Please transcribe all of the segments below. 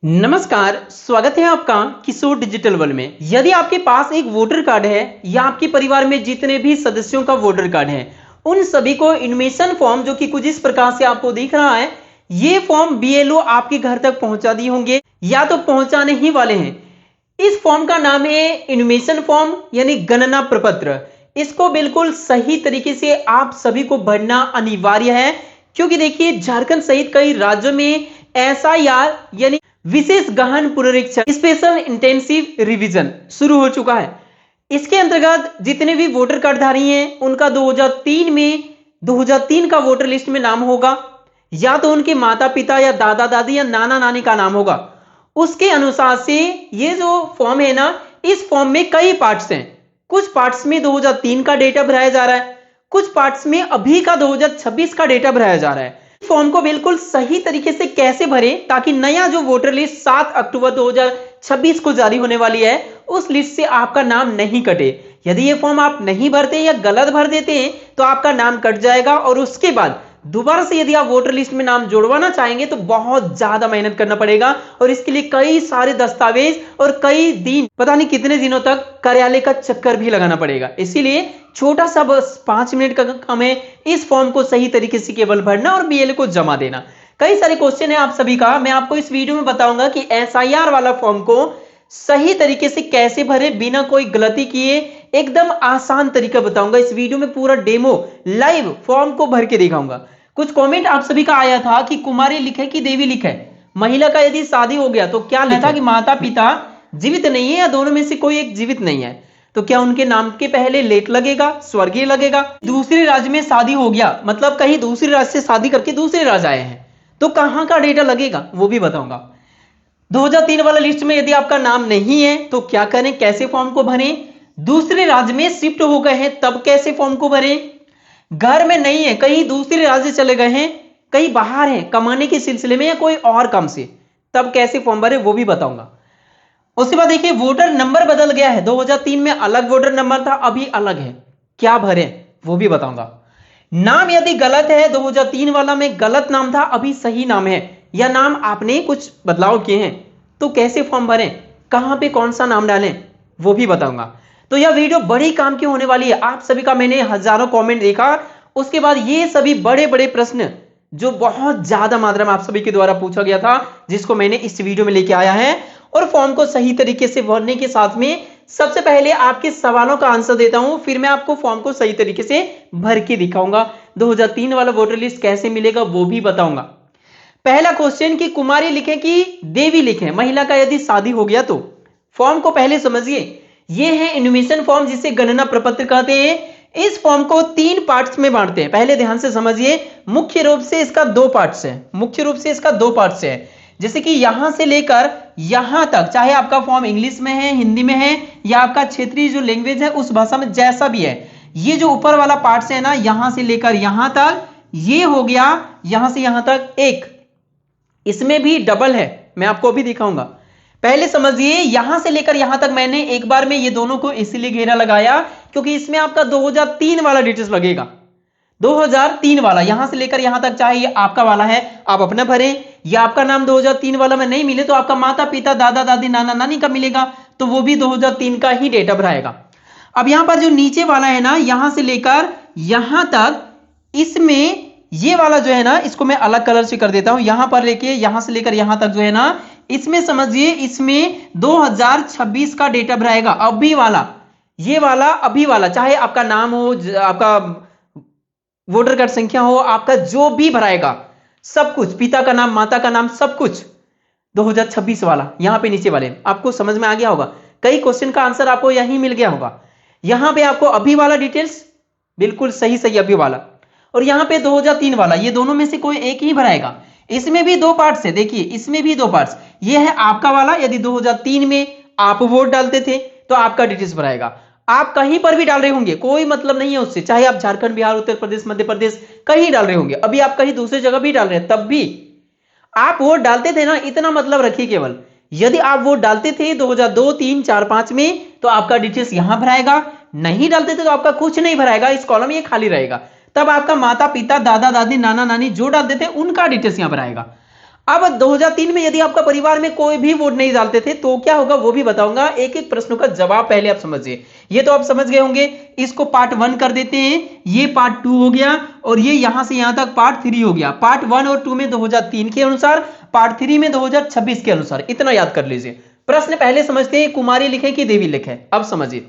नमस्कार, स्वागत है आपका किशोर डिजिटल वर्ल्ड में। यदि आपके पास एक वोटर कार्ड है या आपके परिवार में जितने भी सदस्यों का वोटर कार्ड है, उन सभी को इनविटेशन फॉर्म जो कि कुछ इस प्रकार से आपको दिख रहा है, ये फॉर्म बीएलओ आपके घर तक पहुंचा दिए होंगे या तो पहुंचाने ही वाले हैं। इस फॉर्म का नाम है इनविटेशन फॉर्म यानी गणना प्रपत्र। इसको बिल्कुल सही तरीके से आप सभी को भरना अनिवार्य है, क्योंकि देखिए झारखंड सहित कई राज्यों में एसआईआर यानी विशेष गहन पुनरीक्षण स्पेशल इंटेंसिव रिवीजन शुरू हो चुका है। इसके अंतर्गत जितने भी वोटर कार्ड धारी हैं उनका 2003 का वोटर लिस्ट में नाम होगा, या तो उनके माता पिता या दादा दादी या नाना नानी का नाम होगा। उसके अनुसार से ये जो फॉर्म है ना, इस फॉर्म में कई पार्ट्स हैं। कुछ पार्ट्स में 2003 का डेटा भराया जा रहा है, कुछ पार्ट्स में अभी का 2026 का डेटा भराया जा रहा है। फॉर्म को बिल्कुल सही तरीके से कैसे भरें ताकि नया जो वोटर लिस्ट 7 अक्टूबर 2026 को जारी होने वाली है, उस लिस्ट से आपका नाम नहीं कटे। यदि ये फॉर्म आप नहीं भरते या गलत भर देते हैं तो आपका नाम कट जाएगा, और उसके बाद दोबारा से यदि आप वोटर लिस्ट में नाम जोड़वाना चाहेंगे तो बहुत ज्यादा मेहनत करना पड़ेगा, और इसके लिए कई सारे दस्तावेज और कई दिन, पता नहीं कितने दिनों तक कार्यालय का चक्कर भी लगाना पड़ेगा। इसीलिए छोटा सा बस 5 मिनट का काम है इस फॉर्म को सही तरीके से केवल भरना और बीएलओ को जमा देना। कई सारे क्वेश्चन है आप सभी का, मैं आपको इस वीडियो में बताऊंगा कि एसआईआर वाला फॉर्म को सही तरीके से कैसे भरे बिना कोई गलती किए। एकदम आसान तरीका बताऊंगा इस वीडियो में, पूरा डेमो लाइव फॉर्म को भर के दिखाऊंगा। कुछ कमेंट आप सभी का आया था कि कुमारी लिखे कि देवी लिखे, महिला का यदि शादी हो गया तो क्या लिखा कि माता पिता जीवित नहीं है या दोनों में से कोई एक जीवित नहीं है, तो क्या उनके नाम के पहले लेट लगेगा, स्वर्गीय लगेगा। दूसरे राज्य में शादी हो गया, मतलब कहीं दूसरे राज्य से शादी करके दूसरे राज्य आए हैं, तो कहां का डेटा लगेगा वो भी बताऊंगा। 2003 वाला लिस्ट में यदि आपका नाम नहीं है तो क्या करें, कैसे फॉर्म को भरें। दूसरे राज्य में शिफ्ट हो गए हैं तब कैसे फॉर्म को भरें। घर में नहीं है, कहीं दूसरे राज्य चले गए हैं, कहीं बाहर हैं कमाने के सिलसिले में या कोई और काम से, तब कैसे फॉर्म भरे वो भी बताऊंगा। उसके बाद देखिए वोटर नंबर बदल गया है, 2003 में अलग वोटर नंबर था, अभी अलग है, क्या भरे वो भी बताऊंगा। नाम यदि गलत है, 2003 वाला में गलत नाम था, अभी सही नाम है, या नाम आपने कुछ बदलाव किए हैं, तो कैसे फॉर्म भरें, कहां पे कौन सा नाम डालें वो भी बताऊंगा। तो यह वीडियो बड़ी काम की होने वाली है। आप सभी का मैंने हजारों कमेंट देखा, उसके बाद ये सभी बड़े बड़े प्रश्न जो बहुत ज्यादा मात्रा में आप सभी के द्वारा पूछा गया था, जिसको मैंने इस वीडियो में लेके आया है, और फॉर्म को सही तरीके से भरने के साथ में सबसे पहले आपके सवालों का आंसर देता हूं, फिर मैं आपको फॉर्म को सही तरीके से भर के दिखाऊंगा। 2003 वाला वोटर लिस्ट कैसे मिलेगा वो भी बताऊंगा। पहला क्वेश्चन कि कुमारी लिखे कि देवी लिखे, महिला का यदि शादी हो गया तो। फॉर्म को पहले समझिए, यह है इनविटेशन फॉर्म जिसे गणना प्रपत्र कहते हैं। इस फॉर्म को 3 पार्ट्स में बांटते हैं, पहले ध्यान से समझिए। मुख्य रूप से इसका 2 पार्ट्स है, जैसे कि यहां से लेकर यहां तक, चाहे आपका फॉर्म इंग्लिश में है, हिंदी में है, या आपका क्षेत्रीय जो लैंग्वेज है उस भाषा में जैसा भी है। ये जो ऊपर वाला पार्ट है ना, यहां से लेकर यहां तक, ये हो गया यहां से यहां तक एक, इसमें भी डबल है, मैं आपको भी दिखाऊंगा। पहले समझिए, यहां से लेकर यहां तक मैंने एक बार में ये दोनों को इसलिए घेरा लगाया क्योंकि इसमें आपका 2003 वाला डिटेल्स लगेगा। 2003 वाला यहां से लेकर यहां तक, चाहे ये आपका वाला है आप अपना भरें, या आपका नाम 2003 वाला में नहीं मिले तो आपका माता पिता दादा दादी नाना नानी का मिलेगा, तो वो भी 2003 का ही डेटा भराएगा। अब यहां पर जो नीचे वाला है ना, यहां से लेकर यहां तक, इसमें ये वाला जो है ना, इसको मैं अलग कलर से कर देता हूं। यहां पर लेके यहां से लेकर यहां तक जो है ना, इसमें समझिए इसमें 2026 का डेटा भराएगा। अभी वाला, ये वाला अभी वाला, चाहे आपका नाम हो, आपका वोटर कार्ड संख्या हो, आपका जो भी भराएगा सब कुछ, पिता का नाम माता का नाम सब कुछ, 2026 वाला यहां पे नीचे वाले। आपको समझ में आ गया होगा, कई क्वेश्चन का आंसर आपको यहीं मिल गया होगा। यहां पे आपको अभी वाला डिटेल्स बिल्कुल सही सही अभी वाला, और यहां पे 2003 वाला, ये दोनों में से कोई एक ही भराएगा। इसमें भी 2 पार्ट्स है, देखिए इसमें भी 2 पार्ट्स। ये है आपका वाला, यदि 2003 में आप वोट डालते थे तो आपका डिटेल्स भराएगा। आप कहीं पर भी डाल रहे होंगे, कोई मतलब नहीं है उससे, चाहे आप झारखंड बिहार उत्तर प्रदेश मध्य प्रदेश कहीं डाल रहे होंगे, अभी आप कहीं दूसरी जगह भी डाल रहे हैं, तब भी आप वोट डालते थे ना, इतना मतलब रखिए केवल। यदि आप वोट डालते थे 2002 3 4 5 में तो आपका डिटेल्स यहां भराएगा, नहीं डालते थे तो आपका कुछ नहीं भराएगा, इस कॉलम ये खाली रहेगा। तब आपका माता पिता दादा दादी नाना नानी जो डालते थे उनका डिटेल्स यहां पर आएगा। अब 2003 में यदि आपका परिवार में कोई भी वोट नहीं डालते थे तो क्या होगा वो भी बताऊंगा। एक एक प्रश्नों का जवाब पहले आप समझिए। ये तो आप समझ गए होंगे। इसको पार्ट 1 कर देते हैं, ये पार्ट 2 हो गया और ये यहां से यहां तक पार्ट 3 हो गया। पार्ट 1 और 2 में 2003 के अनुसार, पार्ट 3 में 2026 के अनुसार। इतना याद कर लीजिए। प्रश्न पहले समझते हैं, कुमारी लिखे कि देवी लिखे। अब समझिए,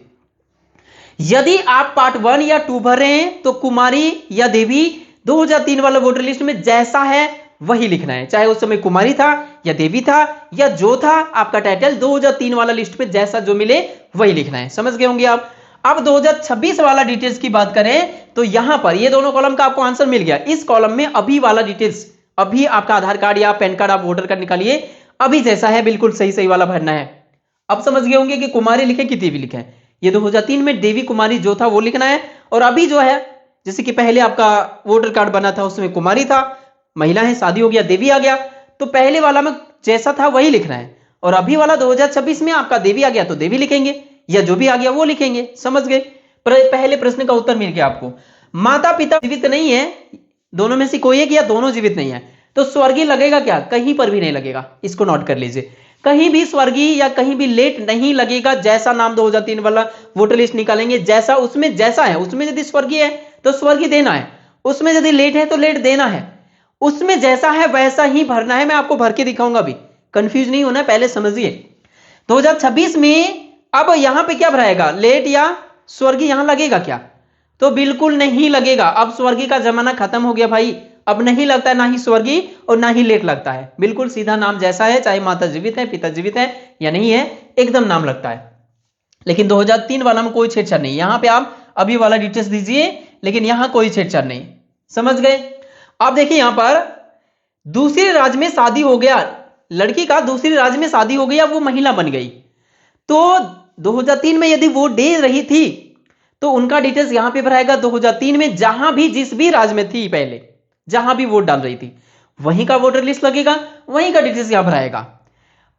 यदि आप पार्ट 1 या 2 भर रहे हैं तो कुमारी या देवी 2003 वाला वोटर लिस्ट में जैसा है वही लिखना है, चाहे उस समय कुमारी था या देवी था या जो था आपका टाइटल 2003 वाला लिस्ट में जैसा जो मिले वही लिखना है। समझ गए होंगे आप। अब 2026 वाला डिटेल्स की बात करें तो यहां पर ये दोनों कॉलम का आपको आंसर मिल गया। इस कॉलम में अभी वाला डिटेल्स, अभी आपका आधार कार्ड या पैन कार्ड आप वोटर कार्ड निकालिए, अभी जैसा है बिल्कुल सही सही वाला भरना है। अब समझ गए होंगे कि कुमारी लिखे कि देवी लिखे। ये 2003 में देवी कुमारी जो था वो लिखना है, और अभी जो है जैसे कि पहले आपका वोटर कार्ड बना था उसमें कुमारी था, महिला है, शादी हो गया, देवी आ गया, तो पहले वाला में जैसा था वही लिखना है। और अभी वाला 2026 में आपका देवी आ गया तो देवी लिखेंगे, या जो भी आ गया वो लिखेंगे। समझ गए। पहले प्रश्न का उत्तर मिल गया आपको। माता पिता जीवित नहीं है, दोनों में से कोई एक या दोनों जीवित नहीं है, तो स्वर्गीय लगेगा क्या? कहीं पर भी नहीं लगेगा। इसको नोट कर लीजिए, कहीं भी स्वर्गीय या कहीं भी लेट नहीं लगेगा। जैसा नाम 2003 वाला वोटर लिस्ट निकालेंगे, जैसा उसमें जैसा है, उसमें यदि स्वर्गीय है तो स्वर्गीय देना है, उसमें यदि लेट है तो लेट देना है, उसमें जैसा है वैसा ही भरना है। मैं आपको भर के दिखाऊंगा, अभी कंफ्यूज नहीं होना है, पहले समझिए। 2026 में अब यहां पे क्या भराएगा, लेट या स्वर्गीय यहां लगेगा क्या? तो बिल्कुल नहीं लगेगा। अब स्वर्गीय का जमाना खत्म हो गया भाई, अब नहीं लगता है ना ही स्वर्गीय और ना ही लेट लगता है। बिल्कुल सीधा नाम जैसा है, चाहे माता जीवित है, पिता जीवित है या नहीं है, एकदम नाम लगता है। लेकिन 2003 वाला में कोई छेड़छाड़ नहीं। यहां पे आप अभी वाला डिटेल्स दीजिए, लेकिन यहां कोई छेड़छाड़ नहीं। समझ गए। अब देखिए यहां पर दूसरे राज्य में शादी हो गया, लड़की का दूसरे राज्य में शादी हो गया, वो महिला बन गई, तो 2003 में यदि वोट दे रही थी तो उनका डिटेल्स यहां पे भराएगा। 2003 में जहां भी जिस भी राज्य में थी, पहले जहां भी वोट डाल रही थी वहीं का वोटर लिस्ट लगेगा, वहीं का डिटेल्स यहां भराएगा।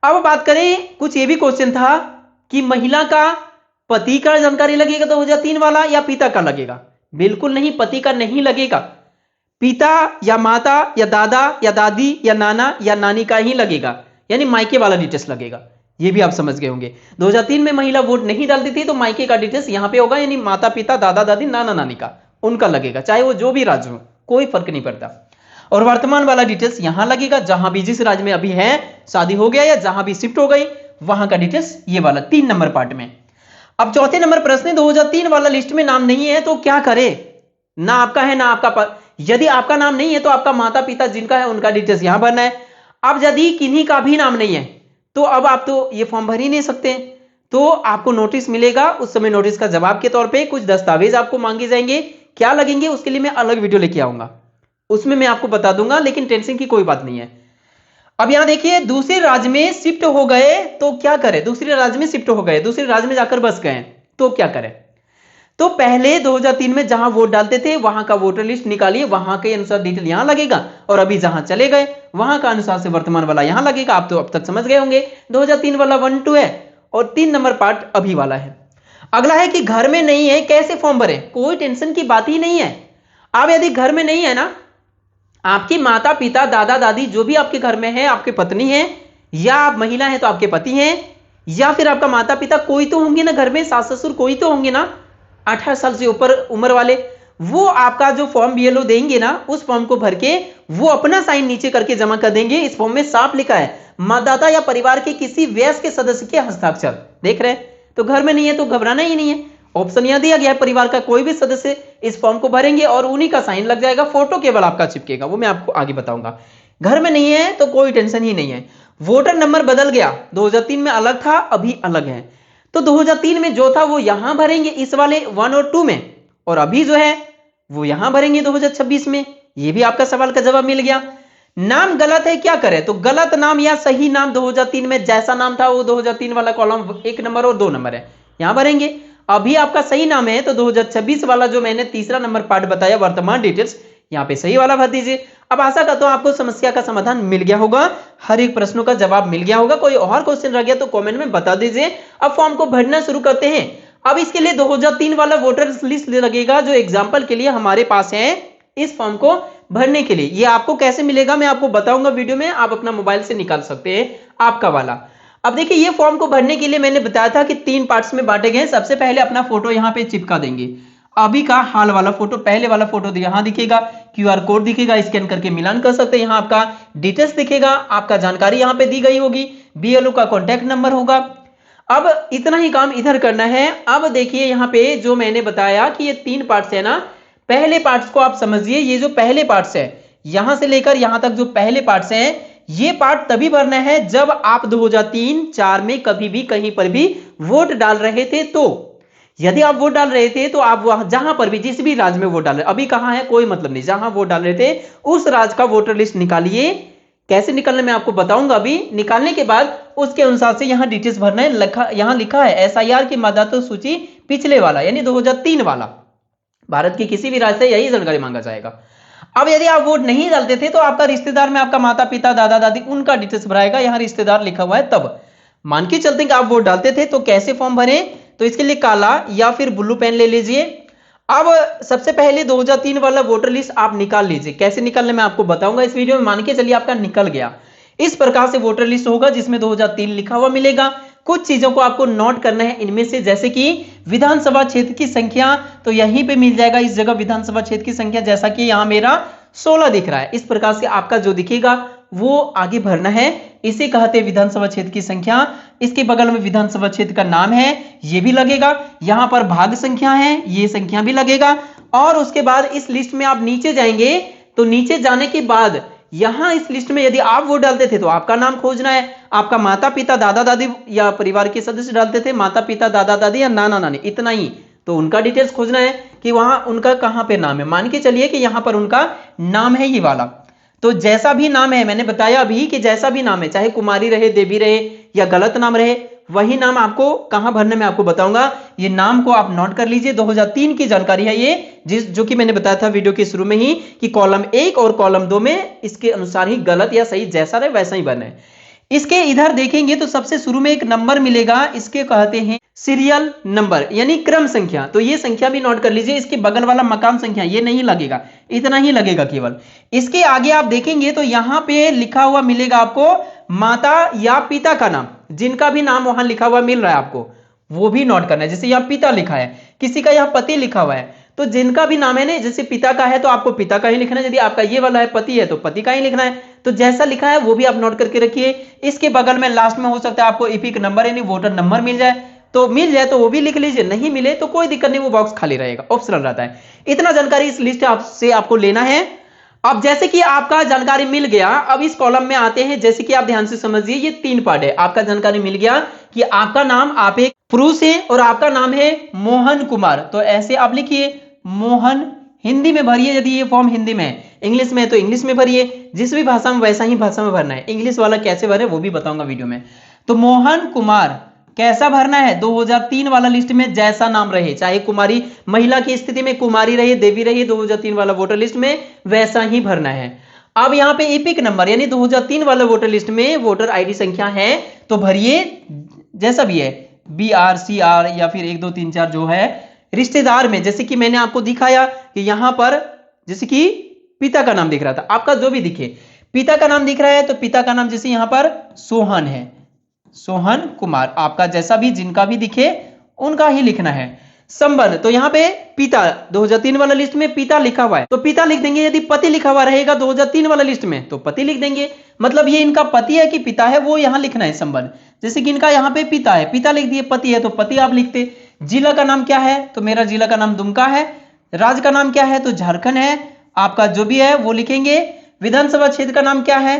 अब बात करें, कुछ ये भी क्वेश्चन था कि महिला का पति का जानकारी लगेगा 2003 वाला या पिता का लगेगा? बिल्कुल नहीं, पति का नहीं लगेगा, पिता या माता या दादा या दादी या नाना या नानी का ही लगेगा, यानी मायके वाला डिटेल्स लगेगा। ये भी आप समझ गए होंगे। 2003 में महिला वोट नहीं डालती थी तो मायके का डिटेल्स यहां पे होगा, यानी माता पिता दादा दादी नाना नानी का, उनका लगेगा, चाहे वो जो भी राज्य हो, कोई फर्क नहीं पड़ता। और वर्तमान वाला डिटेल्स यहां लगेगा, जहां भी जिस राज्य में अभी है, शादी हो गया या जहां भी शिफ्ट हो गई, वहां का डिटेल्स ये वाला 3 नंबर पार्ट में। अब चौथे नंबर प्रश्न, 2003 वाला लिस्ट में नाम नहीं है तो क्या करे? ना आपका है ना आपका यदि आपका नाम नहीं है तो आपका माता पिता जिनका है उनका डिटेल्स यहां भरना है। अब यदि किन्हीं का भी नाम नहीं है तो अब आप तो ये फॉर्म भर ही नहीं सकते, तो आपको नोटिस मिलेगा। उस समय नोटिस का जवाब के तौर पे कुछ दस्तावेज आपको मांगे जाएंगे, क्या लगेंगे उसके लिए मैं अलग वीडियो लेके आऊंगा, उसमें मैं आपको बता दूंगा, लेकिन टेंशन की कोई बात नहीं है। अब यहां देखिए, दूसरे राज्य में शिफ्ट हो गए तो क्या करें? दूसरे राज्य में शिफ्ट हो गए, दूसरे राज्य में जाकर बस गए तो क्या करें? तो पहले 2003 में जहां वोट डालते थे वहां का वोटर लिस्ट निकालिए, वहां के अनुसार डिटेल यहां लगेगा, और अभी जहां चले गए वहां का अनुसार से वर्तमान वाला यहां लगेगा। आप तो अब तक समझ गए होंगे। 2003 वाला 1 2 है और 3 नंबर पार्ट अभी वाला है। अगला है कि घर में नहीं है, कैसे फॉर्म भरें? कोई टेंशन की बात ही नहीं है। आप यदि घर में नहीं है ना, आपकी माता पिता दादा दादी जो भी आपके घर में है, आपकी पत्नी है, या आप महिला है तो आपके पति हैं, या फिर आपका माता पिता कोई तो होंगे ना घर में, सास ससुर कोई तो होंगे ना 18 साल से ऊपर उम्र वाले, वो आपका जो फॉर्म बीएलओ देंगे ना, उस फॉर्म को भर के वो अपना साइन नीचे करके जमा कर देंगे। इस फॉर्म में साफ लिखा है मतदाता या परिवार के किसी वयस्क के सदस्य के हस्ताक्षर। देख रहे हैं? तो घर में नहीं है तो घबराना ही नहीं है। ऑप्शन यहां दिया गया है, परिवार का कोई भी सदस्य इस फॉर्म को भरेंगे और उन्हीं का साइन लग जाएगा, फोटो केवल आपका चिपकेगा, वो मैं आपको आगे बताऊंगा। घर में नहीं है तो कोई टेंशन ही नहीं है। वोटर नंबर बदल गया, 2003 में अलग था, अभी अलग है, तो 2003 में जो था वो यहां भरेंगे इस वाले 1 और 2 में, और अभी जो है वो यहां भरेंगे 2026 में। ये भी आपका सवाल का जवाब मिल गया। नाम गलत है, क्या करें? तो गलत नाम या सही नाम 2003 में जैसा नाम था वो 2003 वाला कॉलम 1 नंबर और 2 नंबर है, यहां भरेंगे। अभी आपका सही नाम है तो 2026 वाला जो मैंने तीसरा नंबर पार्ट बताया वर्तमान डिटेल्स, यहां पे सही वाला भर दीजिए। अब आशा करता हूं आपको समस्या का समाधान मिल गया होगा, हर एक प्रश्नों का जवाब मिल गया होगा। कोई और क्वेश्चन रह गया तो कमेंट में बता दीजिए। अब फॉर्म को भरना शुरू करते हैं। अब इसके लिए 2003 वाला वोटर लिस्ट लगेगा, जो एग्जांपल के लिए हमारे पास है। इस फॉर्म को भरने के लिए। ये आपको कैसे मिलेगा मैं आपको बताऊंगा वीडियो में, आप अपना मोबाइल से निकाल सकते हैं आपका वाला। अब देखिए ये फॉर्म को भरने के लिए मैंने बताया था कि 3 पार्ट्स में बांटे गए। सबसे पहले अपना फोटो यहाँ पे चिपका देंगे, अभी का हाल वाला फोटो, पहले वाला फोटो यहाँ दिखेगा, क्यूआर कोड दिखेगा, स्कैन करके मिलान कर सकते हैं। यहाँ आपका डिटेल्स दिखेगा, आपका जानकारी यहाँ पे दी गई होगी, बीएलओ का कॉन्टैक्ट नंबर होगा। अब इतना ही काम इधर करना है। अब देखिए यहाँ पे जो मैंने बताया कि ये 3 पार्ट्स है ना, पहले पार्ट्स को आप समझिए। ये जो पहले पार्ट्स है यहां से लेकर यहां तक जो पहले पार्ट्स हैं, ये पार्ट तभी भरना है जब आप 2003-4 में कभी भी कहीं पर भी वोट डाल रहे थे। तो यदि आप वोट डाल रहे थे तो आप वहां जहां पर भी जिस भी राज्य में वोट डाल रहे, अभी कहां है कोई मतलब नहीं, जहां वोट डाल रहे थे उस राज्य का वोटर लिस्ट निकालिए। कैसे निकालना मैं आपको बताऊंगा अभी। निकालने के बाद उसके अनुसार से यहां डिटेल्स भरना है। यहां लिखा है एसआईआर की मतदाता सूची पिछले वाला यानी 2003 वाला, भारत की किसी भी राज्य से यही जानकारी मांगा जाएगा। अब यदि आप वोट नहीं डालते थे तो आपका रिश्तेदार में आपका माता पिता दादा दादी उनका डिटेल्स भराएगा, यहां रिश्तेदार लिखा हुआ है। तब मान के चलते हैं कि आप वोट डालते थे तो कैसे फॉर्म भरें, तो इसके लिए काला या फिर ब्लू पेन ले लीजिए। अब सबसे पहले 2003 वाला वोटर लिस्ट आप निकाल लीजिए। कैसे निकालने मैं आपको बताऊंगा इस वीडियो में। मान के चलिए आपका निकल गया, इस प्रकार से वोटर लिस्ट होगा जिसमें 2003 लिखा हुआ मिलेगा। कुछ चीजों को आपको नोट करना है इनमें से, जैसे कि विधानसभा क्षेत्र की संख्या, तो यहीं पे मिल जाएगा इस जगह विधानसभा क्षेत्र की संख्या, जैसा कि यहां मेरा 16 दिख रहा है। इस प्रकार से आपका जो दिखेगा वो आगे भरना है। इसे कहते हैं विधानसभा क्षेत्र की संख्या। इसके बगल में विधानसभा क्षेत्र का नाम है, ये भी लगेगा। यहां पर भाग संख्या है, ये संख्या भी लगेगा। और उसके बाद इस लिस्ट में आप नीचे जाएंगे तो नीचे जाने के बाद यहां इस लिस्ट में यदि आप वोट डालते थे तो आपका नाम खोजना है, आपका माता पिता दादा दादी या परिवार के सदस्य डालते थे माता पिता दादा दादी या नाना नानी, इतना ही, तो उनका डिटेल्स खोजना है कि वहां उनका कहां पे नाम है। मान के चलिए कि यहां पर उनका नाम है ये वाला, तो जैसा भी नाम है, मैंने बताया अभी कि जैसा भी नाम है, चाहे कुमारी रहे, देवी रहे या गलत नाम रहे, वही नाम आपको कहां भरने में आपको बताऊंगा। ये नाम को आप नोट कर लीजिए। 2003 की जानकारी है ये, जो कि मैंने बताया था वीडियो के शुरू में ही कि कॉलम 1 और कॉलम 2 में इसके अनुसार ही गलत या सही जैसा रहे वैसा ही भरना है। इसके इधर देखेंगे तो सबसे शुरू में एक नंबर मिलेगा, इसके कहते हैं सीरियल नंबर यानी क्रम संख्या। तो ये संख्या भी नोट कर लीजिए। इसके बगल वाला मकान संख्या ये नहीं लगेगा, इतना ही लगेगा केवल। इसके आगे आप देखेंगे तो यहां पे लिखा हुआ मिलेगा आपको माता या पिता का नाम, जिनका भी नाम वहां लिखा हुआ मिल रहा है आपको वो भी नोट करना है। जैसे यहाँ पिता लिखा है, किसी का यहाँ पति लिखा हुआ है, तो जिनका भी नाम है ना, जैसे पिता का है तो आपको पिता का ही लिखना है, यदि आपका ये वाला है पति है तो पति का ही लिखना है। तो जैसा लिखा है वो भी आप नोट करके रखिए। इसके बगल में लास्ट में हो सकता है आपको एपिक नंबर यानी वोटर नंबर मिल जाए, तो मिल जाए तो वो भी लिख लीजिए, नहीं मिले तो कोई दिक्कत नहीं, वो बॉक्स खाली रहेगा, ऑप्शनल रहता है। इतना जानकारी इस लिस्ट से आपको लेना है। अब जैसे कि आपका जानकारी मिल गया, अब इस कॉलम में आते हैं। जैसे कि आप ध्यान से समझिए, ये 3 पार्ट है। आपका जानकारी मिल गया कि आपका नाम, आप एक पुरुष है और आपका नाम है मोहन कुमार, तो ऐसे आप लिखिए मोहन। हिंदी में भरिए यदि ये फॉर्म हिंदी में है, इंग्लिश में है तो इंग्लिश में भरिए, जिस भी भाषा में वैसा ही भाषा में भरना है। इंग्लिश वाला कैसे भरे वो भी बताऊंगा वीडियो में। तो मोहन कुमार कैसा भरना है, 2003 वाला लिस्ट में जैसा नाम रहे, चाहे कुमारी महिला की स्थिति में कुमारी रहे, देवी रही, 2003 वाला वोटर लिस्ट में वैसा ही भरना है। अब यहाँ पे एपिक नंबर यानी 2003 वाला वोटर लिस्ट में वोटर आईडी संख्या है तो भरिए जैसा भी है, BR CR या फिर 1 2 3 4 जो है रिश्तेदार में। जैसे कि मैंने आपको दिखाया कि यहां पर जैसे कि पिता का नाम दिख रहा था, आपका जो भी दिखे पिता का नाम दिख रहा है तो पिता का नाम जैसे यहां पर सोहन है, सोहन कुमार, आपका जैसा भी जिनका भी दिखे उनका ही लिखना है। संबंध, तो यहां पे पिता 2003 वाला लिस्ट में पिता लिखा हुआ है तो पिता लिख देंगे। यदि पति लिखा हुआ रहेगा 2003 वाला लिस्ट में तो पति लिख देंगे, मतलब ये इनका पति है कि पिता है वो यहां लिखना है संबंध। जैसे कि इनका यहाँ पे पिता है, पिता लिख दिए, पति है तो पति आप लिखते। जिला का नाम क्या है, तो मेरा जिला का नाम दुमका है। राज्य का नाम क्या है, तो झारखंड है, आपका जो भी है वो लिखेंगे। विधानसभा क्षेत्र का नाम क्या है,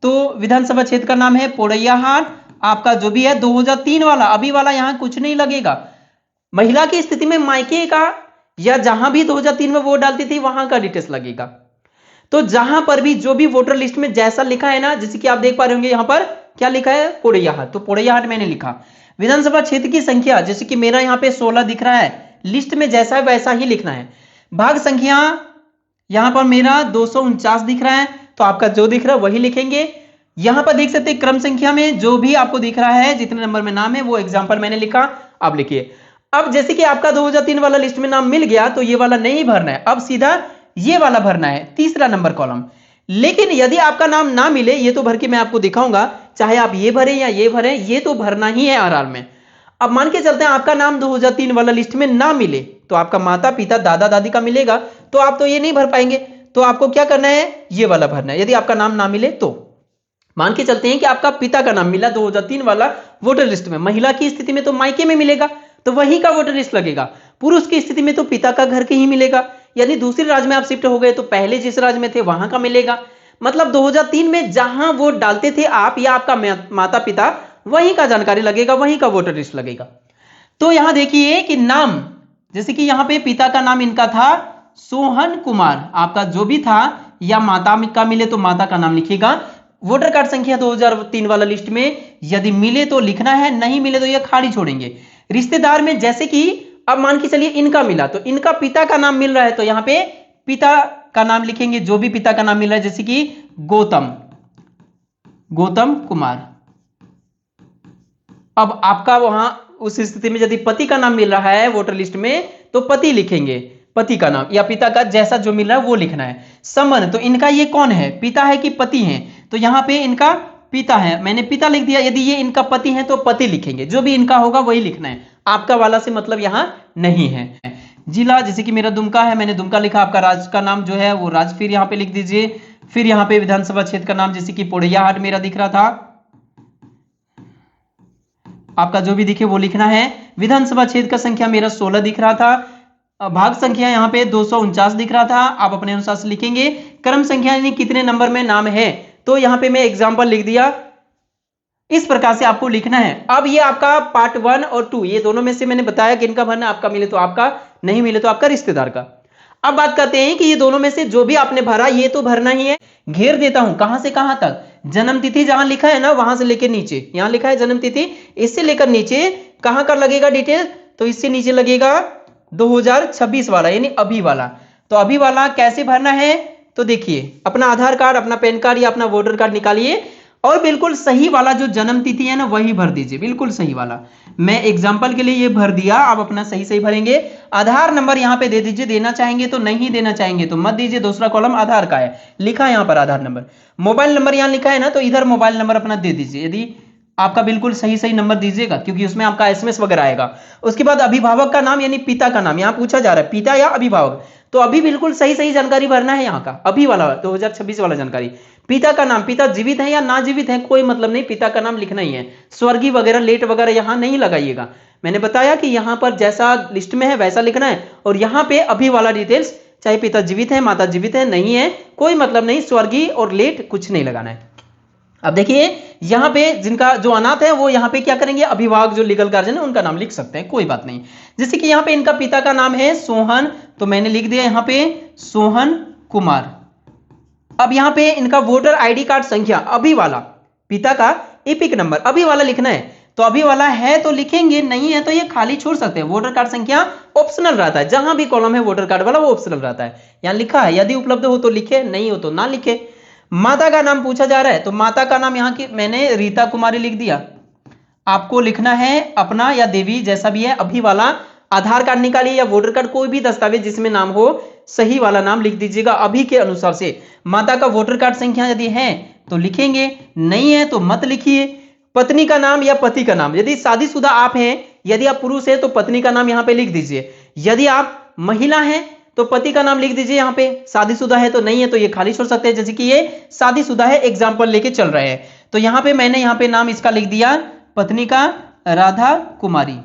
तो विधानसभा क्षेत्र का नाम है पोड़ैयाहाट, आपका जो भी है 2003 वाला, अभी वाला यहां कुछ नहीं लगेगा। महिला की स्थिति में मायके का या जहां भी 2003 में वोट डालती थी वहां का डिटेल्स लगेगा। तो जहां पर भी जो भी वोटर लिस्ट में जैसा लिखा है ना, जैसे कि आप देख पा रहे होंगे यहां पर क्या लिखा है, पोड़ैयाहाट, तो पोड़ैयाहाट मैंने लिखा। विधानसभा क्षेत्र की संख्या जैसे कि मेरा यहां पे 16 दिख रहा है, लिस्ट में जैसा है वैसा ही लिखना है। भाग संख्या यहां पर मेरा 249 दिख रहा है तो आपका जो दिख रहा है वही लिखेंगे। यहां पर देख सकते हैं क्रम संख्या में जो भी आपको दिख रहा है, जितने नंबर में नाम है वो एग्जांपल मैंने लिखा, आप लिखिए। अब जैसे कि आपका 2003 वाला लिस्ट में नाम मिल गया तो ये वाला नहीं भरना है, अब सीधा ये वाला भरना है, तीसरा नंबर कॉलम। लेकिन यदि आपका नाम ना मिले, ये तो भर के मैं आपको दिखाऊंगा, चाहे आप ये भरें या ये भरें, ये तो भरना ही है आरआर में। अब मान के चलते हैं आपका नाम 2003 वाला लिस्ट में ना मिले, तो आपका माता पिता दादा दादी का मिलेगा, तो आप तो ये नहीं भर पाएंगे, तो आपको क्या करना है, ये वाला भरना है, यदि आपका नाम ना मिले तो। मान के चलते हैं कि आपका पिता का नाम मिला 2003 वाला वोटर लिस्ट में, महिला की स्थिति में तो मायके में मिलेगा, तो वही का वोटर लिस्ट लगेगा। पुरुष की स्थिति में तो पिता का घर के ही मिलेगा, यदि दूसरे राज्य में आप शिफ्ट हो गए तो पहले जिस राज्य में थे वहां का मिलेगा। मतलब 2003 में जहां वोट डालते थे आप या आपका माता पिता, वहीं का जानकारी लगेगा, वहीं का वोटर लिस्ट लगेगा। तो यहां देखिए कि नाम, जैसे कि यहां पे पिता का नाम इनका था सोहन कुमार, आपका जो भी था, या माता का मिले तो माता का नाम लिखिएगा। वोटर कार्ड संख्या 2003 वाला लिस्ट में यदि मिले तो लिखना है, नहीं मिले तो यह खाली छोड़ेंगे। रिश्तेदार में जैसे कि अब मान के चलिए इनका मिला, तो इनका पिता का नाम मिल रहा है, तो यहां पे पिता का नाम लिखेंगे, जो भी पिता का नाम मिल रहा है, जैसे कि गौतम कुमार। अब आपका वहां उस स्थिति में यदि पति का नाम मिल रहा है वोटर लिस्ट में, तो पति लिखेंगे, पति का नाम, या पिता का जैसा जो मिल रहा है वो लिखना है। संबंध, तो इनका ये कौन है, पिता है कि पति है, तो यहां पे इनका पिता है, मैंने पिता लिख दिया। यदि ये इनका पति है तो पति लिखेंगे, जो भी इनका होगा वही लिखना है, आपका वाला से मतलब यहां नहीं है। जिला, जैसे कि मेरा दुमका है, मैंने दुमका लिखा। आपका राज्य का नाम जो है वो राज्य फिर यहां पे लिख दीजिए। फिर यहां पे विधानसभा क्षेत्र का नाम, जैसे कि पोड़ैयाहाट मेरा दिख रहा था, आपका जो भी दिखे वो लिखना है। विधानसभा क्षेत्र का संख्या मेरा 16 दिख रहा था। भाग संख्या यहाँ पे 249 दिख रहा था, आप अपने अनुसार से लिखेंगे। क्रम संख्या यानी कितने नंबर में नाम है, तो यहाँ पे मैं एग्जांपल लिख दिया, इस प्रकार से आपको लिखना है। अब ये आपका पार्ट 1 और 2, ये दोनों में से मैंने बताया कि इनका भरना, आपका मिले तो आपका, नहीं मिले तो आपका रिश्तेदार का। अब बात करते हैं कि ये दोनों में से जो भी आपने भरा ये तो भरना ही है। घेर देता हूं, कहां से कहां तक, जन्म तिथि जहां लिखा है ना वहां से लेकर नीचे, यहां लिखा है जन्म तिथि, इससे लेकर नीचे कहां कर लगेगा डिटेल, तो इससे नीचे लगेगा 2026 वाला, यानी अभी वाला। तो अभी वाला कैसे भरना है, तो देखिए अपना आधार कार्ड, अपना पैन कार्ड या अपना वोटर कार्ड निकालिए और बिल्कुल सही वाला जो जन्म तिथि है ना वही भर दीजिए, बिल्कुल सही वाला। मैं एग्जांपल के लिए ये भर दिया, आप अपना सही सही भरेंगे। आधार नंबर यहाँ पे दे दीजिए, देना चाहेंगे तो, नहीं देना चाहेंगे तो मत दीजिए। दूसरा कॉलम आधार का है, लिखा है यहाँ पर आधार नंबर। मोबाइल नंबर यहाँ लिखा है ना, तो इधर मोबाइल नंबर अपना दे दीजिए, यदि आपका बिल्कुल सही सही नंबर दीजिएगा, क्योंकि उसमें आपका एसएमएस वगैरह आएगा। उसके बाद अभिभावक का नाम यानी पिता का नाम, यहाँ पूछा जा रहा है पिता या अभिभावक, तो अभी बिल्कुल सही सही जानकारी भरना है यहाँ का, अभी वाला 2026 वाला जानकारी। पिता का नाम, पिता जीवित है या ना जीवित है कोई मतलब नहीं, पिता का नाम लिखना ही है। स्वर्गीय वगैरह लेट वगैरह यहां नहीं लगाइएगा, मैंने बताया कि यहां पर जैसा लिस्ट में है वैसा लिखना है। और यहां पे अभी वाला डिटेल्स, चाहे पिता जीवित है माता जीवित है नहीं है कोई मतलब नहीं, स्वर्गीय और लेट कुछ नहीं लगाना है। अब देखिए यहां पे जिनका जो अनाथ है वो यहां पे क्या करेंगे, अभिभावक जो लीगल गार्जियन है उनका नाम लिख सकते हैं, कोई बात नहीं। जैसे कि यहां पे इनका पिता का नाम है सोहन, तो मैंने लिख दिया यहां पे सोहन कुमार। अब यहां पे इनका वोटर आईडी कार्ड संख्या अभी वाला, पिता का एपिक नंबर अभी वाला लिखना है, तो अभी वाला है तो लिखेंगे, नहीं है तो ये खाली छोड़ सकते हैं। वोटर कार्ड संख्या ऑप्शनल रहता है, जहां भी कॉलम है वोटर कार्ड वाला वो ऑप्शनल रहता है। यहां लिखा है यदि उपलब्ध हो तो लिखे, नहीं हो तो ना लिखे। माता का नाम पूछा जा रहा है, तो माता का नाम यहां की मैंने रीता कुमारी लिख दिया। आपको लिखना है अपना या देवी जैसा भी है, अभी वाला। आधार कार्ड निकालिए या वोटर कार्ड, कोई भी दस्तावेज जिसमें नाम हो सही वाला नाम लिख दीजिएगा अभी के अनुसार से। माता का वोटर कार्ड संख्या यदि है तो लिखेंगे, नहीं है तो मत लिखिए। पत्नी का नाम या पति का नाम, यदि शादीशुदा आप हैं, यदि आप पुरुष हैं तो पत्नी का नाम यहां पे लिख दीजिए। यदि आप महिला हैं तो पति का नाम लिख दीजिए यहां पे। शादीशुदा है तो नहीं है तो ये खाली छोड़ सकते हैं, जैसे कि ये शादीशुदा है, एग्जाम्पल लेके चल रहे हैं। तो यहां पे मैंने यहां पे नाम इसका लिख दिया पत्नी का राधा कुमारी,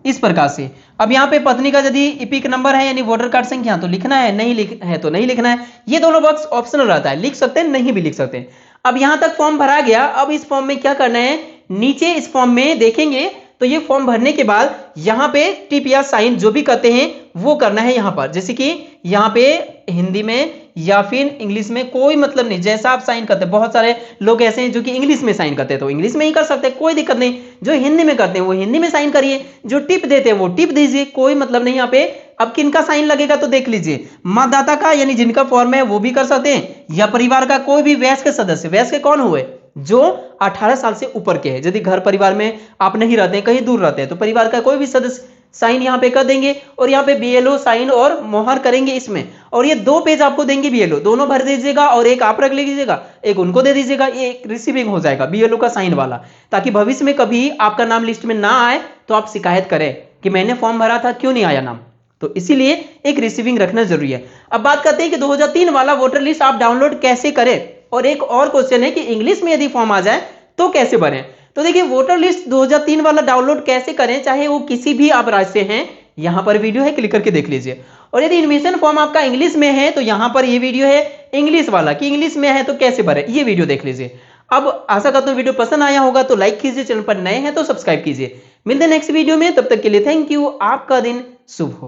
इस प्रकार से। अब यहाँ पे पत्नी का यदि इपिक नंबर है यानी वोटर कार्ड संख्या तो लिखना है, नहीं है तो नहीं लिखना है। ये दोनों बॉक्स ऑप्शनल रहता है, लिख सकते हैं नहीं भी लिख सकते हैं। अब यहां तक फॉर्म भरा गया। अब इस फॉर्म में क्या करना है, नीचे इस फॉर्म में देखेंगे तो ये फॉर्म भरने के बाद यहाँ पे टिप या साइन जो भी करते हैं वो करना है यहाँ पर। जैसे कि यहाँ पे हिंदी में या फिर इंग्लिश में कोई मतलब नहीं, जैसा आप साइन करते हैं। बहुत सारे लोग ऐसे हैं जो कि इंग्लिश में साइन करते हैं तो इंग्लिश में ही कर सकते हैं, कोई दिक्कत नहीं। जो हिंदी में करते हैं वो हिंदी में साइन करिए, जो टिप देते हैं वो टिप दीजिए, कोई मतलब नहीं यहाँ पे। अब किनका साइन लगेगा तो देख लीजिए, मतदाता का यानी जिनका फॉर्म है वो भी कर सकते हैं, या परिवार का कोई भी वयस्क सदस्य। वयस्क कौन हुए, जो 18 साल से ऊपर के हैं। यदि घर परिवार में आप नहीं रहते हैं, कहीं दूर रहते हैं, तो परिवार का कोई भी सदस्य साइन यहाँ पे कर देंगे और यहाँ पे बीएलओ साइन और मोहर करेंगे इसमें, और ये 2 पेज आपको देंगे बीएलओ, दोनों भर दीजिएगा और एक आप रख लीजिएगा, एक उनको दे दीजिएगा, ये एक रिसीविंग हो जाएगा बीएलओ का साइन वाला, ताकि भविष्य में कभी आपका नाम लिस्ट में ना आए तो आप शिकायत करें कि मैंने फॉर्म भरा था क्यों नहीं आया नाम, तो इसीलिए एक रिसीविंग रखना जरूरी है। अब बात करते हैं कि 2003 वाला वोटर लिस्ट आप डाउनलोड कैसे करें, और एक और क्वेश्चन है कि इंग्लिश में यदि फॉर्म आ जाए तो कैसे भरें। तो देखिए वोटर लिस्ट 2003 वाला डाउनलोड कैसे करें, चाहे वो किसी भी आप राज्य से हैं, यहां पर वीडियो है, क्लिक करके देख लीजिए। और यदि एडमिशन फॉर्म आपका इंग्लिश में है तो यहां पर ये वीडियो है इंग्लिश वाला, कि इंग्लिश में है तो कैसे भरें, ये वीडियो देख लीजिए। अब आशा करता हूं वीडियो पसंद आया होगा तो लाइक कीजिए, चैनल पर नए हैं तो सब्सक्राइब कीजिए। मिलते हैं नेक्स्ट वीडियो में, तब तक के लिए थैंक यू, आपका दिन शुभ हो।